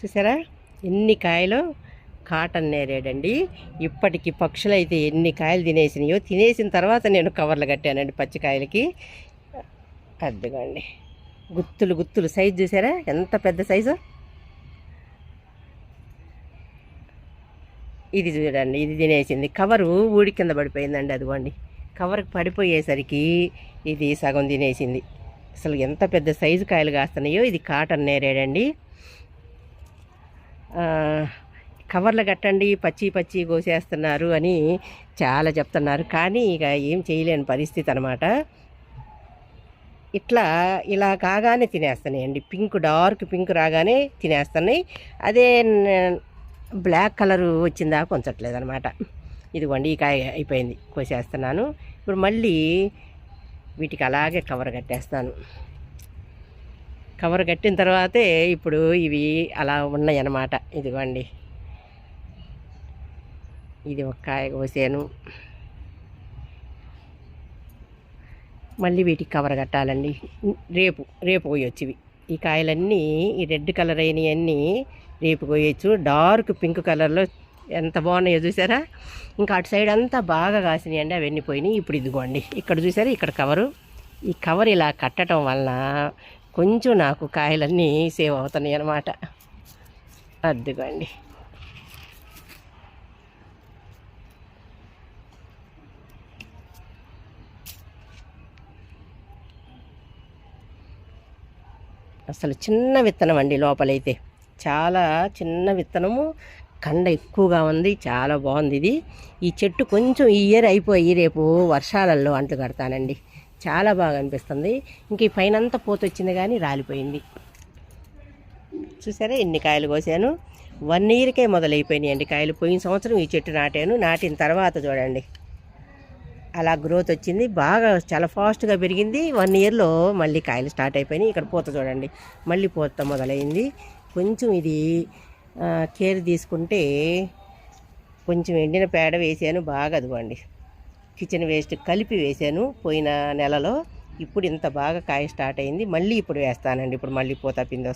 చూసారా ఎన్ని కాయలు కాటన్ నేరేడండి. ఇప్పటికి పక్షులు అయితే ఎన్ని కాయలు తినేసినాయో. తినేసిన తర్వాత నేను కవర్లు కట్టానండి పచ్చికాయలకి. అద్దుగండి గుత్తులు గుత్తులు సైజు చూసారా ఎంత పెద్ద సైజు. ఇది చూడండి, ఇది తినేసింది. కవరు ఊడి కింద పడిపోయిందండి. అదిగోండి కవర్కి పడిపోయేసరికి ఇది సగం తినేసింది. అసలు ఎంత పెద్ద సైజు కాయలు కాస్తున్నాయో. ఇది కాటన్ నేరేడండి. కవర్లు కట్టండి, పచ్చి పచ్చి కోసేస్తున్నారు అని చాలా చెప్తున్నారు. కానీ ఇక ఏం చేయలేని పరిస్థితి అనమాట. ఇలా కాగానే తినేస్తున్నాయండి. డార్క్ పింక్ రాగానే తినేస్తున్నాయి. అదే బ్లాక్ కలర్ వచ్చిందా కొంచట్లేదు అనమాట. ఇదిగోండి ఈ కాయ అయిపోయింది, కోసేస్తున్నాను. ఇప్పుడు మళ్ళీ వీటికి అలాగే కవర్ కట్టేస్తాను. కవర్ కట్టిన తర్వాతే ఇప్పుడు ఇవి అలా ఉన్నాయి అన్నమాట. ఇదిగోండి ఇది ఒక కాయ కోసాను. మళ్ళీ వీటికి కవర్ కట్టాలండి. రేపు కోయొచ్చు ఇవి. ఈ కాయలన్నీ ఈ రెడ్ కలర్ అయినవన్నీ రేపు కోయచ్చు. డార్క్ పింక్ కలర్లో ఎంత బాగున్నాయో చూసారా. ఇంకా అటు సైడ్ అంతా బాగా కాసినాయి అండి, అవన్నీ పోయినాయి. ఇప్పుడు ఇదిగోండి ఇక్కడ చూసారా, ఇక్కడ కవరు. ఈ కవర్ ఇలా కట్టడం వలన కొంచెం నాకు కాయలన్నీ సేవ్ అవుతున్నాయి అన్నమాట. అదిగోండి అసలు చిన్న విత్తనం అండి. లోపలైతే చాలా చిన్న విత్తనము, కండ ఎక్కువగా ఉంది. చాలా బాగుంది ఇది. ఈ చెట్టు కొంచెం ఈ ఇయర్ అయిపోయి రేపు వర్షాలలో అంట్లు కడతానండి. చాలా బాగా అనిపిస్తుంది. ఇంక ఈ పైనంతా పోతొచ్చింది కానీ రాలిపోయింది. చూసారా ఎన్ని కాయలు కోసాను. 1 ఇయర్కే మొదలైపోయినాయి అండి కాయలు. పోయిన సంవత్సరం ఈ చెట్టు నాటాను. నాటిన తర్వాత చూడండి అలా గ్రోత్ వచ్చింది. బాగా చాలా ఫాస్ట్గా పెరిగింది. 1 ఇయర్లో మళ్ళీ కాయలు స్టార్ట్ అయిపోయినాయి. ఇక్కడ పూత చూడండి, మళ్ళీ పూత మొదలైంది. కొంచెం ఇది కేర్ తీసుకుంటే కొంచెం ఎండిన పేడ వేసాను బాగా. అదిగోండి కిచెన్ వేస్ట్ కలిపి వేసాను పోయిన నెలలో. ఇప్పుడు ఇంత బాగా కాయ స్టార్ట్ అయింది. మళ్ళీ ఇప్పుడు వేస్తానండి. ఇప్పుడు మళ్ళీ పూత పిండి